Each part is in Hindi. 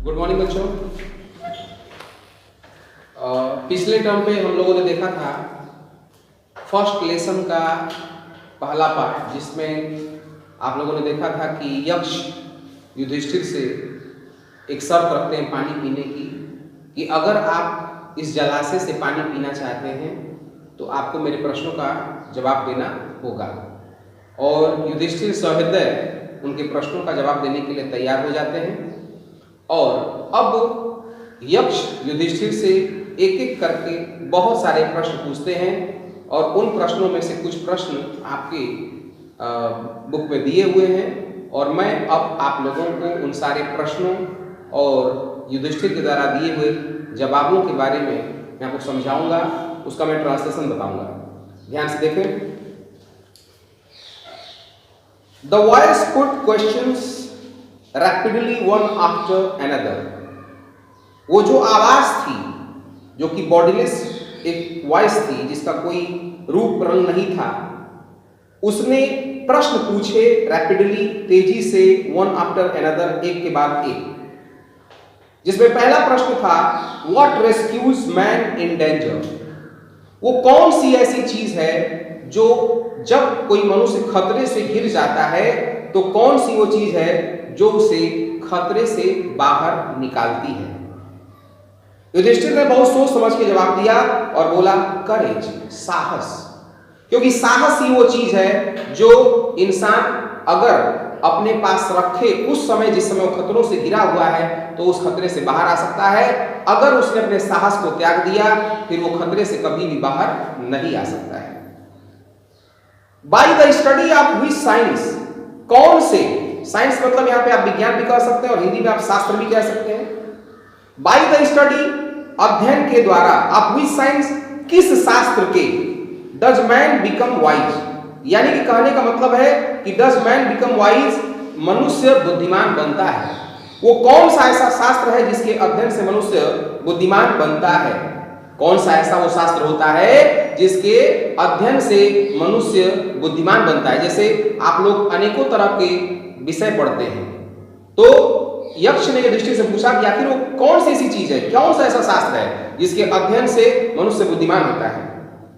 गुड मॉर्निंग बच्चों। पिछले टर्म पे हम लोगों ने देखा था फर्स्ट लेसन का पहला पार्ट, जिसमें आप लोगों ने देखा था कि यक्ष युधिष्ठिर से एक शर्त रखते हैं पानी पीने की कि अगर आप इस जलाशय से पानी पीना चाहते हैं तो आपको मेरे प्रश्नों का जवाब देना होगा। और युधिष्ठिर सहृदय उनके प्रश्नों का जवाब देने के लिए तैयार हो जाते हैं। और अब यक्ष युधिष्ठिर से एक एक करके बहुत सारे प्रश्न पूछते हैं और उन प्रश्नों में से कुछ प्रश्न आपके बुक में दिए हुए हैं और मैं अब आप लोगों को उन सारे प्रश्नों और युधिष्ठिर के द्वारा दिए हुए जवाबों के बारे में मैं आपको समझाऊंगा, उसका मैं ट्रांसलेशन बताऊंगा। ध्यान से देखें। The voice put questions rapidly one after another। वो जो आवाज थी, जो कि बॉडीलेस एक वॉइस थी जिसका कोई रूप रंग नहीं था, उसने प्रश्न पूछे रैपिडली, तेजी से, वन आफ्टर अनदर, एक के बाद एक। जिसमें पहला प्रश्न था what rescues man in danger. वो कौन सी ऐसी चीज है जो जब कोई मनुष्य खतरे से घिर जाता है तो कौन सी वो चीज है जो उसे खतरे से बाहर निकालती है। युधिष्ठिर ने बहुत सोच समझ के जवाब दिया और बोला करेज, साहस। क्योंकि साहस ही वो चीज है जो इंसान अगर अपने पास रखे उस समय, जिस समय वो खतरों से घिरा हुआ है, तो उस खतरे से बाहर आ सकता है। अगर उसने अपने साहस को त्याग दिया फिर वो खतरे से कभी भी बाहर नहीं आ सकता है। By the study of which science, कौन से, साइंस मतलब यहां पे आप विज्ञान भी कह सकते हैं और हिंदी में आप शास्त्र भी कह सकते हैं। बाय द स्टडी, अध्ययन के द्वारा, ऑफ विच साइंस, किस शास्त्र के, डज मैन बिकम वाइज। यानी कि कहने का मतलब है कि डज मैन बिकम वाइज, मनुष्य बुद्धिमान बनता है। वो कौन सा ऐसा शास्त्र है जिसके अध्ययन से मनुष्य बुद्धिमान बनता है। कौन सा ऐसा वो शास्त्र होता है जिसके अध्ययन से मनुष्य बुद्धिमान बनता है। जैसे आप लोग अनेकों तरह के विषय पढ़ते हैं, तो यक्ष ने युधिष्ठिर से पूछा कि आखिर वो कौन सी ऐसी चीज है, कौन सा ऐसा शास्त्र है जिसके अध्ययन से मनुष्य बुद्धिमान होता है।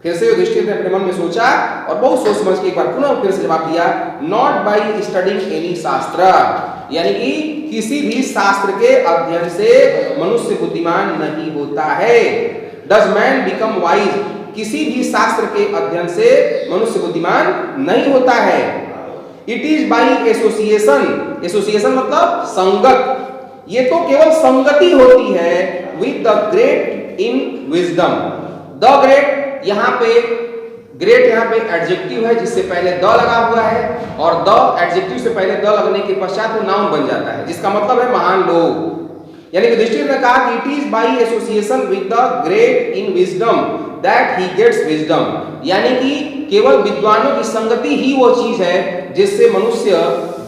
फिर से युधिष्ठिर ने अपने मन में सोचा और बहुत सोच समझ के एक बार पुनः फिर से जवाब दिया, नॉट बाय स्टडिंग एनी शास्त्र। यानी कि किसी भी शास्त्र के अध्ययन से मनुष्य बुद्धिमान नहीं होता है। डज मैन बिकम वाइज, किसी भी शास्त्र के अध्ययन से मनुष्य बुद्धिमान नहीं होता है। It is by association, association मतलब संगत, ये तो केवल संगति होती है with the great in wisdom. The great, यहां पे ग्रेट, यहां पे एडजेक्टिव है जिससे पहले द लगा हुआ है और द एडजेक्टिव से पहले द लगने के पश्चात वो नाउन बन जाता है, जिसका मतलब है महान लोग। यानी कि युधिष्ठिर ने कहा कि it is by association with the great in wisdom that he gets wisdom. यानी कि केवल विद्वानों की संगति ही वो चीज है जिससे मनुष्य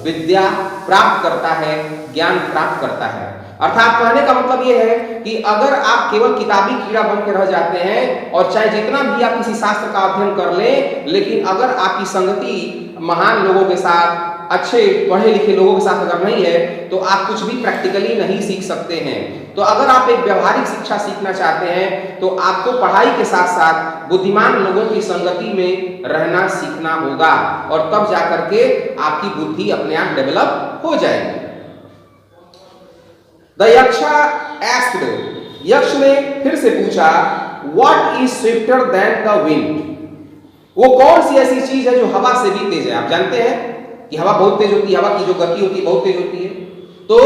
विद्या प्राप्त करता है, ज्ञान प्राप्त करता है। अर्थात कहने का मतलब यह है कि अगर आप केवल किताबी कीड़ा बन के रह जाते हैं और चाहे जितना भी आप किसी शास्त्र का अध्ययन कर लें, लेकिन अगर आपकी संगति महान लोगों के साथ, अच्छे पढ़े लिखे लोगों के साथ अगर नहीं है, तो आप कुछ भी प्रैक्टिकली नहीं सीख सकते हैं। तो अगर आप एक व्यवहारिक शिक्षा सीखना चाहते हैं तो आपको पढ़ाई के साथ साथ बुद्धिमान लोगों की संगति में रहना सीखना होगा और तब जाकर के आपकी बुद्धि अपने आप डेवलप हो जाएगी। द यक्षा asked, यक्ष ने फिर से पूछा what is swifter than the wind. वो कौन सी ऐसी चीज है जो हवा से भी तेज है। आप जानते हैं कि हवा बहुत तेज होती है, हवा की जो गति होती है बहुत तेज होती है। तो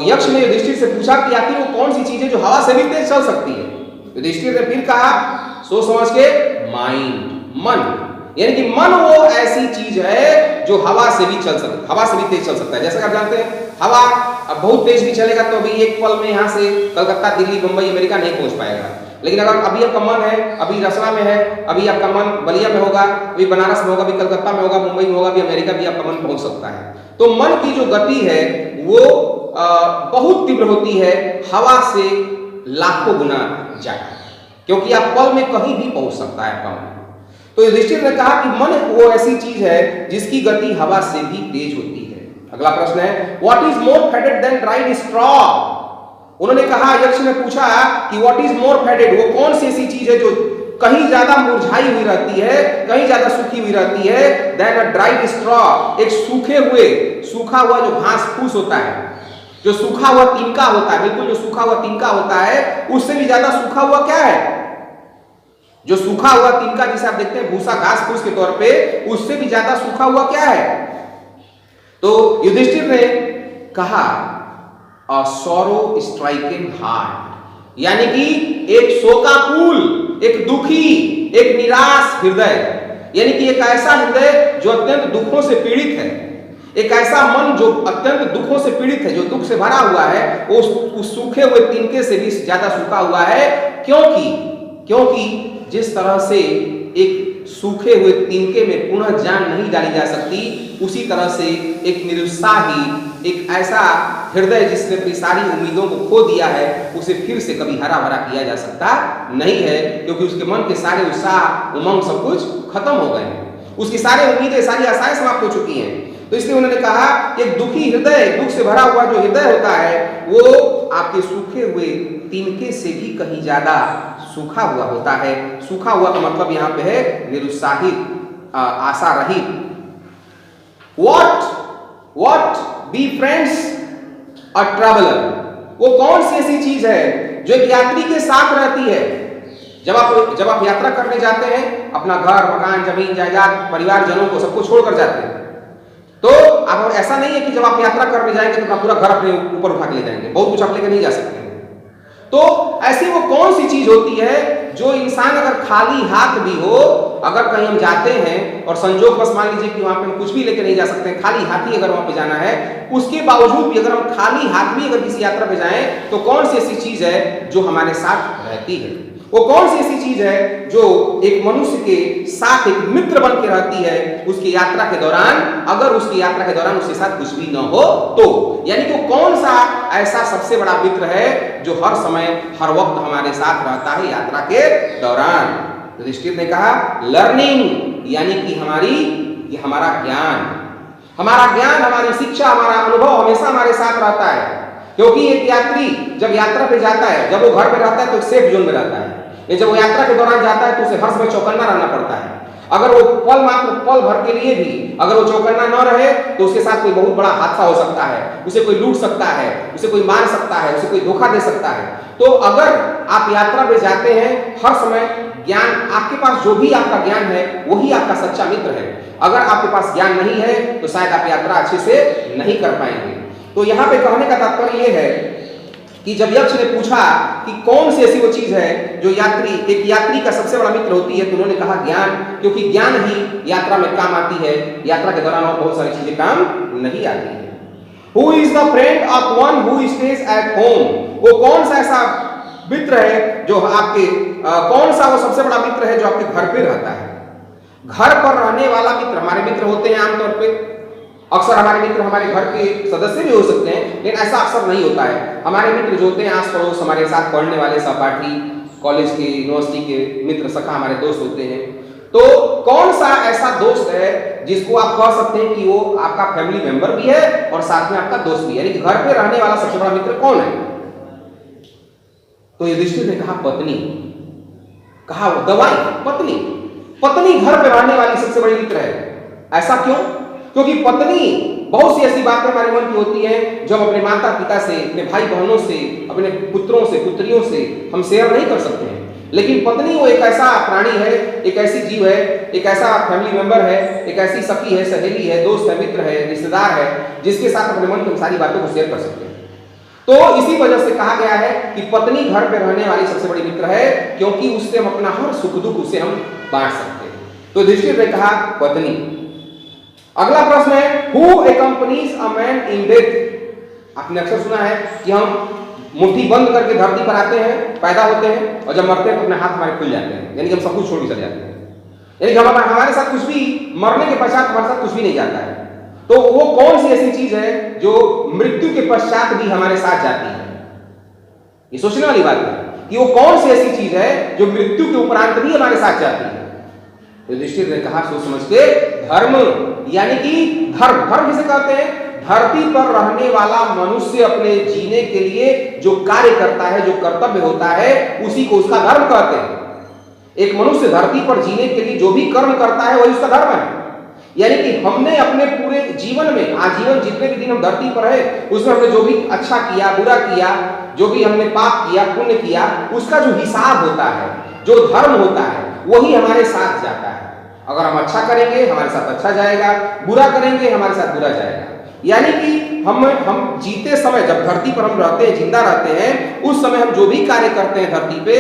यक्ष ने युधिष्ठिर से पूछा कि आखिर वो कौन सी चीज है जो हवा से भी तेज चल सकती है। युधिष्ठिर ने फिर कहा सोच समझ के, माइंड, मन। यानी कि मन वो ऐसी चीज है जो हवा से भी चल सकती, हवा से भी तेज चल सकता है। जैसे आप जानते हैं हवा अब बहुत तेज भी चलेगा तो अभी एक पल में यहाँ से कलकत्ता, दिल्ली, मुंबई, अमेरिका नहीं पहुंच पाएगा। लेकिन अगर अभी आपका मन है, अभी रसना में है, अभी आपका मन बलिया में होगा, अभी बनारस में होगा, अभी कलकत्ता में होगा, मुंबई में होगा, अभी अमेरिका भी आपका मन पहुंच सकता है। तो मन की जो गति है वो बहुत तीव्र होती है, हवा से लाखों गुना ज्यादा, क्योंकि आप पल में कहीं भी पहुंच सकता है आपका मन। तो युधिष्ठिर ने कहा कि मन वो ऐसी चीज है जिसकी गति हवा से भी तेज होती है। अगला प्रश्न है what is more faded than dried straw. उन्होंने कहा, यक्ष ने पूछा कि व्हाट इज मोर फेडेड, वो कौन सी ऐसी चीज है जो कहीं ज्यादा मुरझाई हुई रहती है, कहीं ज्यादा सूखी हुई रहती है, देन अ ड्राइड स्ट्रॉ, एक सूखा हुआ जो घास फूस होता है, जो सूखा हुआ तिनका होता है, बिल्कुल जो सूखा हुआ तिनका होता है, उससे भी ज्यादा सूखा हुआ क्या है, जो सूखा हुआ तिनका जिसे आप देखते हैं भूसा घास फूस के तौर पे, उससे भी ज्यादा सूखा हुआ क्या है। तो युधिष्ठिर ने कहा अ सॉरो स्ट्राइकिंग हार्ट, यानी कि एक शोकाकुल, एक दुखी, एक निराश हृदय, यानी कि एक ऐसा हृदय जो अत्यंत दुखों से पीड़ित है, एक ऐसा मन जो अत्यंत दुखों से पीड़ित है, जो दुख से भरा हुआ है, उस सूखे हुए तिनके से भी ज्यादा सूखा हुआ है। क्योंकि जिस तरह से एक सूखे हुए तिनके में पुनः जान नहीं डाली जा सकती, उसी तरह से एक निरुत्साही, एक ऐसा हृदय जिसने अपनी सारी उम्मीदों को खो दिया है, उसे फिर से कभी हरा भरा किया जा सकता नहीं है, क्योंकि उसके मन के सारे उत्साह उमंग सब कुछ खत्म हो गए हैं, उसकी सारी उम्मीदें, सारी आशाएं समाप्त हो चुकी हैं। तो इसलिए उन्होंने कहा एक दुखी हृदय, दुख से भरा हुआ जो हृदय होता है, वो आपके सूखे हुए तिनके से भी कहीं ज्यादा सूखा हुआ होता है। सूखा हुआ का मतलब यहाँ पे है निरुत्साहित, आशा रहित। What befriends a traveler, वो कौन सी ऐसी चीज है जो एक यात्री के साथ रहती है। जब आप यात्रा करने जाते हैं, अपना घर मकान जमीन जायदाद परिवारजनों को सबको छोड़कर जाते हैं, तो अब ऐसा नहीं है कि जब आप यात्रा करने जाएंगे तो अपना पूरा घर अपने ऊपर उठा के ले जाएंगे, बहुत कुछ आप लेकर नहीं जा सकते हैं। तो ऐसी वो कौन सी चीज होती है जो इंसान अगर खाली हाथ भी हो, अगर कहीं हम जाते हैं और संजोग बस मान लीजिए कि वहां पे हम कुछ भी लेकर नहीं जा सकते हैं, खाली हाथ ही अगर वहां पे जाना है, उसके बावजूद भी अगर हम खाली हाथ भी अगर किसी यात्रा पे जाएं, तो कौन सी ऐसी चीज है जो हमारे साथ रहती है। वो कौन सी ऐसी चीज है जो एक मनुष्य के साथ एक मित्र बन के रहती है उसकी यात्रा के दौरान, अगर उसकी यात्रा के दौरान उसके साथ कुछ भी न हो तो। यानी कि कौन सा ऐसा सबसे बड़ा मित्र है जो हर समय हर वक्त हमारे साथ रहता है यात्रा के दौरान। युधिष्ठिर ने कहा लर्निंग, यानी कि हमारा ज्ञान, हमारी शिक्षा, हमारा अनुभव हमेशा हमारे साथ रहता है। क्योंकि एक यात्री जब यात्रा पे जाता है, जब वो घर पे रहता है तो एक सेफ जोन में रहता है, ये जब वो यात्रा के दौरान जाता है तो उसे हर समय चौकन्ना रहना पड़ता है। अगर वो पल भर के लिए भी अगर वो चौकन्ना न रहे तो उसके साथ कोई बहुत बड़ा हादसा हो सकता है, उसे कोई लूट सकता है, उसे कोई मार सकता है, उसे कोई धोखा दे सकता है। तो अगर आप यात्रा पे जाते हैं, हर समय ज्ञान, आपके पास जो भी आपका ज्ञान है वही आपका सच्चा मित्र है। अगर आपके पास ज्ञान नहीं है तो शायद आप यात्रा अच्छे से नहीं कर पाएंगे। तो यहाँ पे कहने का तात्पर्य यह है कि जब यक्ष ने पूछा कि कौन सी ऐसी वो चीज है जो एक यात्री का सबसे बड़ा मित्र होती है, तो उन्होंने कहा ज्ञान, क्योंकि ज्ञान ही यात्रा में काम आती है, यात्रा के दौरान और बहुत सारी चीजें काम नहीं आती है। Who is the friend of one who stays at home? वो कौन सा ऐसा मित्र है जो आपके कौन सा वो सबसे बड़ा मित्र है जो आपके घर पे रहता है। घर पर रहने वाला मित्र, हमारे मित्र होते हैं आमतौर पे, अक्सर हमारे मित्र हमारे घर के सदस्य भी हो सकते हैं, लेकिन ऐसा अक्सर नहीं होता है। हमारे मित्र जो होते हैं आस पड़ोस, हमारे साथ पढ़ने वाले सहपाठी, कॉलेज के यूनिवर्सिटी के मित्र सखा हमारे दोस्त होते हैं। तो कौन सा ऐसा दोस्त है जिसको आप कह सकते हैं कि वो आपका फैमिली मेंबर भी है और साथ में आपका दोस्त भी है, यानी घर पे रहने वाला सबसे बड़ा मित्र कौन है। तो युधिष्ठिर ने कहा पत्नी, कहा दवाई पत्नी घर पे रहने वाली सबसे बड़ी मित्र है। ऐसा क्यों? क्योंकि पत्नी बहुत सी ऐसी बातें हमारे मन की होती हैं जो हम अपने माता पिता से, अपने भाई बहनों से, अपने पुत्रों से, पुत्रियों से हम शेयर नहीं कर सकते हैं। लेकिन पत्नी वो एक ऐसा प्राणी है, एक ऐसी जीव है, एक ऐसा फैमिली मेंबर है, एक ऐसी सखी है, सहेली है, दोस्त है, मित्र है, रिश्तेदार है, जिसके साथ अपने मन की सारी बातों को शेयर कर सकते हैं। तो इसी वजह से कहा गया है कि पत्नी घर पे रहने वाली सबसे बड़ी मित्र है, क्योंकि उससे हम अपना हर सुख दुख उसे हम बांट सकते हैं। तो युधिष्ठिर ने कहा पत्नी। अगला प्रश्न है who accompanies a man in death? आपने अक्सर सुना है कि हम मुट्ठी बंद करके धरती पर आते हैं, पैदा होते हैं, और जब मरते हैं तो अपने हाथ हमारे खुल जाते हैं, यानी कि हम सब कुछ छोड़ के चले जाते हैं, यानी कि हमारे साथ कुछ भी, मरने के पश्चात हमारे साथ कुछ भी नहीं जाता है। तो वो कौन सी ऐसी चीज है जो मृत्यु के पश्चात भी हमारे साथ जाती है? ये सोचने वाली बात है कि वो कौन सी ऐसी चीज है जो मृत्यु के उपरांत भी हमारे साथ जाती है। युधिष्ठिर ने कहा सोच समझ के धर्म, यानी कि धर्म किसे कहते हैं? धरती पर रहने वाला मनुष्य अपने जीने के लिए जो कार्य करता है, जो कर्तव्य होता है, उसी को उसका धर्म कहते हैं। एक मनुष्य धरती पर जीने के लिए जो भी कर्म करता है वही उसका धर्म है। यानी कि हमने अपने पूरे जीवन में, आजीवन जितने भी दिन हम धरती पर है, उसमें हमने जो भी अच्छा किया, बुरा किया, जो भी हमने पाप किया, पुण्य किया, उसका जो हिसाब होता है, जो धर्म होता है, वही हमारे साथ जाता है। अगर हम अच्छा करेंगे हमारे साथ अच्छा जाएगा, बुरा करेंगे हमारे साथ बुरा जाएगा। यानी कि हम जीते समय, जब धरती पर हम रहते हैं, जिंदा रहते हैं, उस समय हम जो भी कार्य करते हैं धरती पे,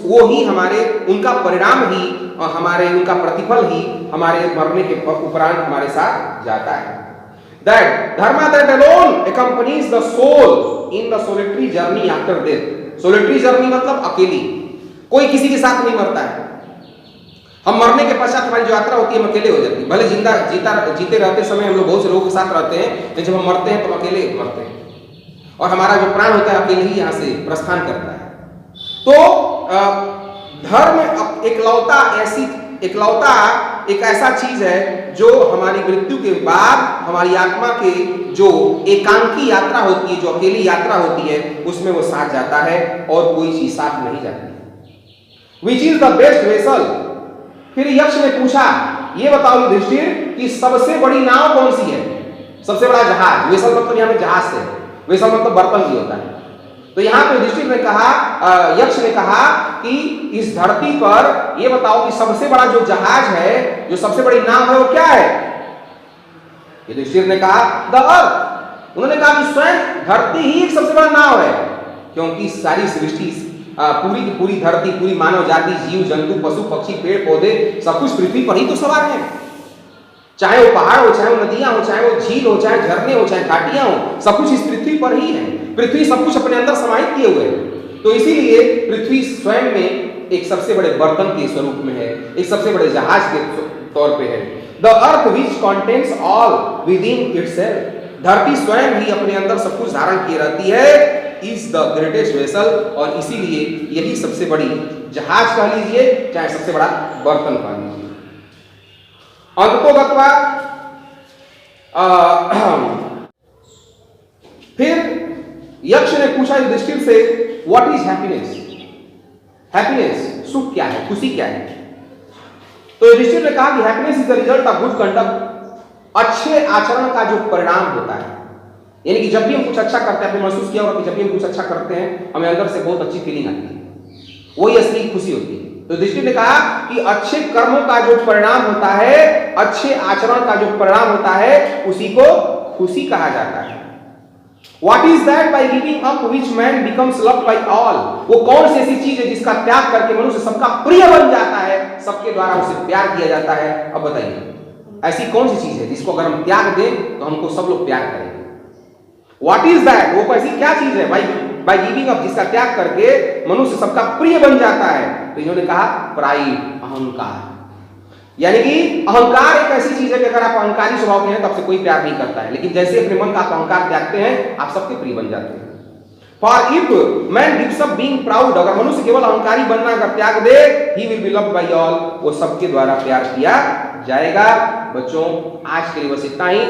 वो ही हमारे, उनका परिणाम ही हमारे, उनका प्रतिफल ही हमारे मरने के उपरांत हमारे साथ जाता है। That dharma that alone accompanies the soul in the solitary journey after death. Solitary journey मतलब अकेली, कोई किसी के साथ नहीं मरता है। हम मरने के पश्चात हमारी जो यात्रा होती है हम अकेले हो जाती है। भले जीते रहते समय हम लोग बहुत से लोगों के साथ रहते हैं, लेकिन जब हम मरते हैं तो अकेले मरते हैं और हमारा जो प्राण होता है अकेले ही यहाँ से प्रस्थान करता है। तो धर्म इकलौता एक ऐसा चीज है जो हमारी मृत्यु के बाद हमारी आत्मा के जो एकांकी यात्रा होती है, जो अकेली यात्रा होती है, उसमें वो साथ जाता है और कोई चीज साथ नहीं जाती। Which is the best vessel. फिर यक्ष ने पूछा, ये बताओ युधिष्ठिर कि सबसे बड़ी नाव कौन सी है, सबसे बड़ा जहाज। वेसल मतलब यहाँ पे जहाज से, वेसल मतलब बर्तन भी होता है। तो यहाँ पे युधिष्ठिर ने कहा, यक्ष ने कहा कि इस धरती पर ये बताओ कि सबसे बड़ा जो जहाज है, जो सबसे बड़ी नाव है, वो क्या है। युधिष्ठिर ने कहा द अर्थ। उन्होंने कहा कि स्वयं धरती ही एक सबसे बड़ा नाव है, क्योंकि सारी सृष्टि, पूरी की पूरी धरती, पूरी मानव जाति, जीव जंतु, पशु पक्षी, पेड़ पौधे, सब कुछ पृथ्वी पर ही तो सवार है। चाहे वो पहाड़ हो, चाहे वो नदियां हो, चाहे वो झील हो, चाहे झरने हो, चाहे घाटियां हो, सब कुछ इस पृथ्वी पर ही है। पृथ्वी सब कुछ अपने अंदर समाहित किए हुए है। तो इसीलिए पृथ्वी स्वयं में एक सबसे बड़े बर्तन के स्वरूप में है, एक सबसे बड़े जहाज के तौर पे है। The earth which contains all with in itself. धरती स्वयं ही अपने अंदर सब कुछ धारण किए रहती है, इज द ग्रेटेस्ट वेसल। और इसीलिए यही सबसे बड़ी जहाज कह लीजिए, चाहे सबसे बड़ा बर्तन कह लीजिए। अंततोगत्वा फिर यक्ष ने पूछा युधिष्ठिर से, व्हाट इज हैप्पीनेस। हैप्पीनेस, सुख क्या है, खुशी क्या है। तो युधिष्ठिर ने कहा कि happiness is the result of good conduct. अच्छे आचरण का जो परिणाम होता है, यानी कि जब भी हम कुछ अच्छा करते हैं, आपने महसूस किया होगा कि जब भी हम कुछ अच्छा करते हैं हमें अंदर से बहुत अच्छी फीलिंग आती है, वही असली खुशी होती है। तो युधिष्ठिर ने कहा कि अच्छे कर्मों का जो परिणाम होता है, अच्छे आचरण का जो परिणाम होता है, उसी को खुशी कहा जाता है। What is that by giving up which man becomes loved by all? वो कौन सी ऐसी चीज है जिसका त्याग करके मनुष्य सबका प्रिय बन जाता है, सबके द्वारा उसे प्यार किया जाता है। अब बताइए ऐसी कौन सी चीज है जिसको अगर हम त्याग दें तो हमको सब लोग प्यार करेंगे। What is that? वो ऐसी क्या चीज है by giving up, जिसका त्याग करके मनुष्य सबका प्रिय बन जाता है। तो इन्होंने कहा प्राइड, अहंकार। यानी कि अहंकार एक ऐसी चीज है कि अगर आप अहंकारी स्वभाव के हैं तो आपसे कोई प्यार नहीं करता है, लेकिन जैसे अपने मन का आप अहंकार त्यागते हैं आप सबके प्रिय बन जाते हैं। For if man gives up being proud, अगर मनुष्य केवल अहंकारी बनना अगर त्याग दे, he will be loved by all, वो सबके द्वारा प्यार किया जाएगा। बच्चों आज के लिए बस इतना ही।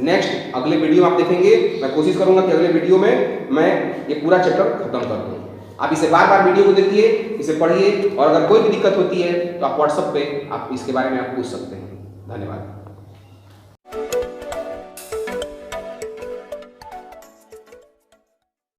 नेक्स्ट अगले वीडियो आप देखेंगे, मैं कोशिश करूंगा कि अगले वीडियो में मैं ये पूरा चैप्टर खत्म कर दूं। आप इसे बार बार वीडियो को देखिए, इसे पढ़िए, और अगर कोई भी दिक्कत होती है तो आप व्हाट्सएप पे आप इसके बारे में आप पूछ सकते हैं। धन्यवाद।